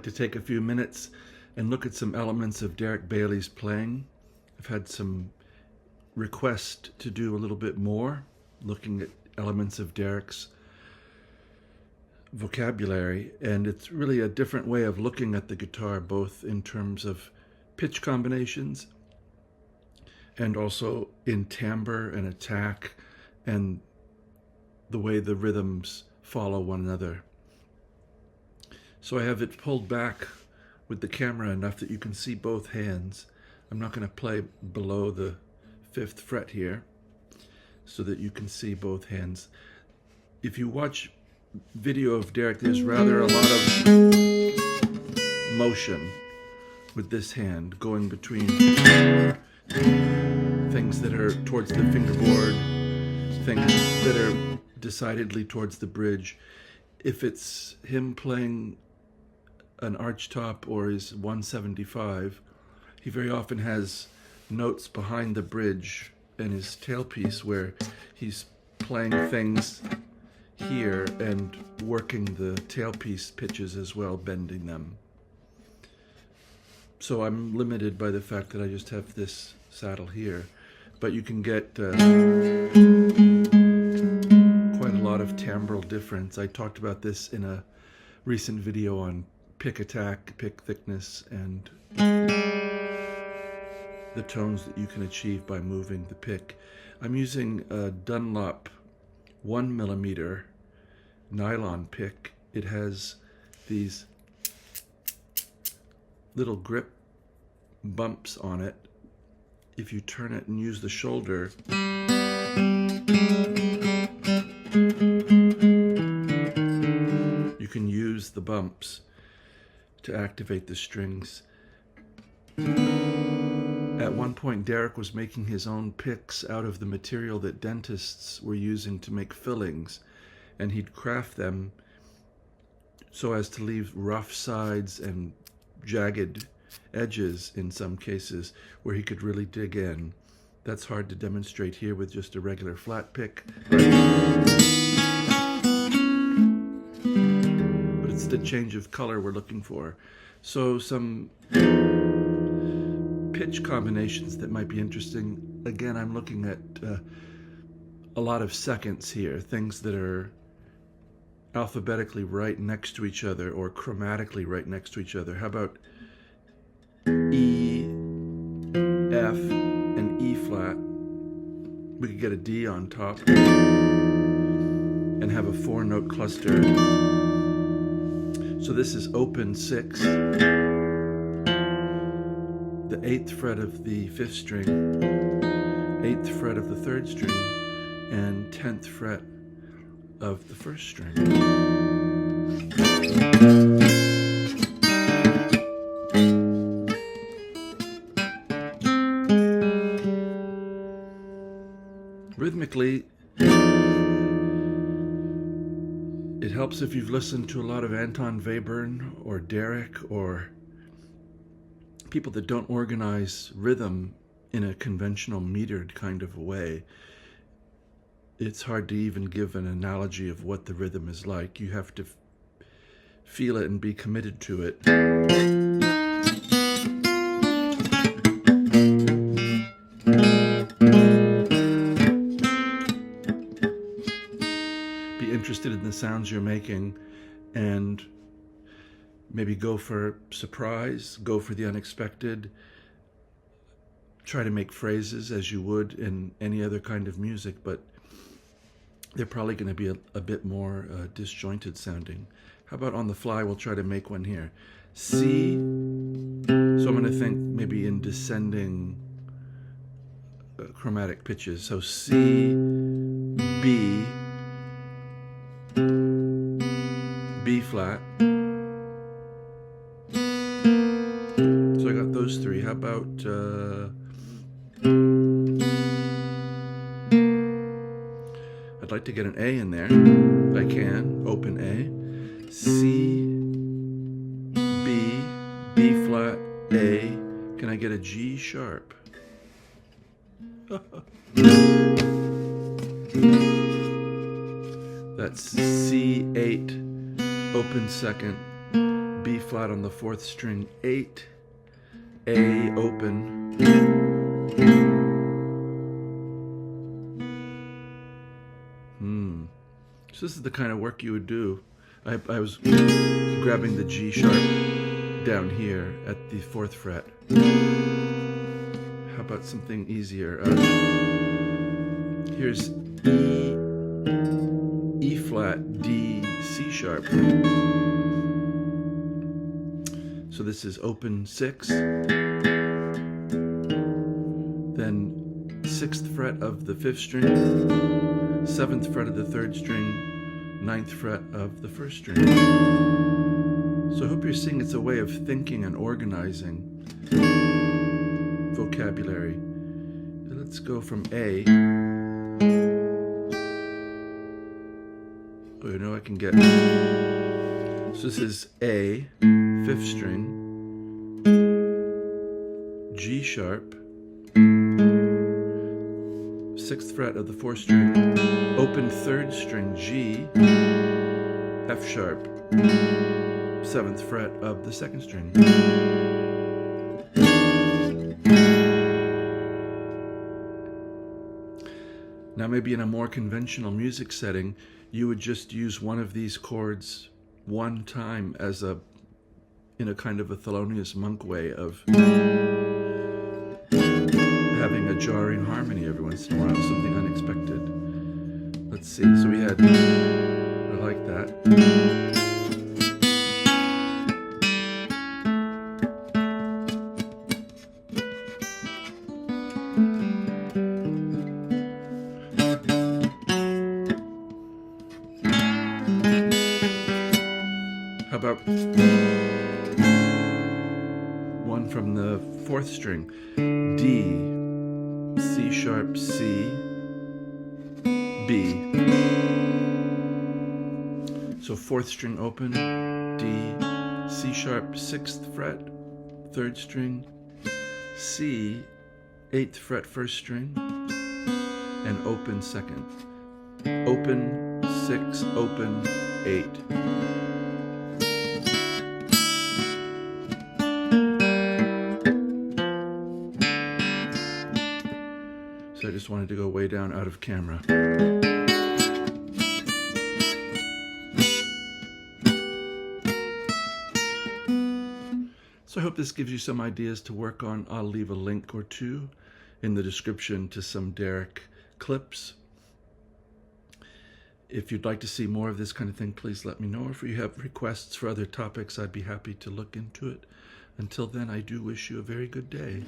to take a few minutes and look at some elements of Derek Bailey's playing. I've had some requests to do a little bit more, looking at elements of Derek's vocabulary, and it's really a different way of looking at the guitar, both in terms of pitch combinations and also in timbre and attack and the way the rhythms follow one another. So I have it pulled back with the camera enough that you can see both hands. I'm not going to play below the 5th fret here so that you can see both hands. If you watch video of Derek, there's rather a lot of motion with this hand going between things that are towards the fingerboard, things that are decidedly towards the bridge. If it's him playing an archtop or his 175, he very often has notes behind the bridge and his tailpiece where he's playing things here and working the tailpiece pitches as well, bending them. So I'm limited by the fact that I just have this saddle here, but you can get quite a lot of timbral difference. I talked about this in a recent video on pick attack, pick thickness, and the tones that you can achieve by moving the pick. I'm using a Dunlop 1mm nylon pick. It has these little grip bumps on it. If you turn it and use the shoulder, you can use the bumps to activate the strings. At one point, Derek was making his own picks out of the material that dentists were using to make fillings, and he'd craft them so as to leave rough sides and jagged edges in some cases where he could really dig in. That's hard to demonstrate here with just a regular flat pick. But it's the change of color we're looking for. So some pitch combinations that might be interesting. Again, I'm looking at a lot of seconds here, things that are alphabetically right next to each other or chromatically right next to each other. How about E, F, and E flat? We could get a D on top and have a 4-note cluster. So this is open 6, the 8th fret of the 5th string, 8th fret of the 3rd string, and 10th fret of the 1st string. Rhythmically, it helps if you've listened to a lot of Anton Webern or Derek or people that don't organize rhythm in a conventional metered kind of a way. It's hard to even give an analogy of what the rhythm is like. You have to feel it and be committed to it. Be interested in the sounds you're making and maybe go for surprise, go for the unexpected. Try to make phrases as you would in any other kind of music, but they're probably going to be a bit more disjointed sounding. How about on the fly, we'll try to make one here. C, so I'm going to think maybe in descending chromatic pitches. So C, B, B flat. So I got those 3. How about I'd like to get an A in there. I can. Open A. C, B, B flat, A. Can I get a G sharp? That's C8, open 2nd, B flat on the 4th string, 8, A open, So this is the kind of work you would do. I was grabbing the G sharp down here at the 4th fret. How about something easier? Here's E flat, D, C sharp. So this is open 6, then 6th fret of the 5th string, 7th fret of the 3rd string, 9th fret of the 1st string. So I hope you're seeing it's a way of thinking and organizing vocabulary. Let's go from A. Oh, you know I can get. So this is A, 5th string, G sharp, 6th fret of the 4th string, open 3rd string, G, F sharp, 7th fret of the 2nd string. Now maybe in a more conventional music setting, you would just use one of these chords one time as in a kind of a Thelonious Monk way of having a jarring harmony every once in a while, something unexpected. Let's see, so we had, I like that. How about one from the 4th string? D, C sharp, C, B. So 4th string open, D, C sharp, 6th fret, 3rd string, C, 8th fret, 1st string, and open 2nd. Open, 6, open, 8. I just wanted to go way down out of camera. So I hope this gives you some ideas to work on. I'll leave a link or two in the description to some Derek clips. If you'd like to see more of this kind of thing, please let me know. If you have requests for other topics, I'd be happy to look into it. Until then, I do wish you a very good day.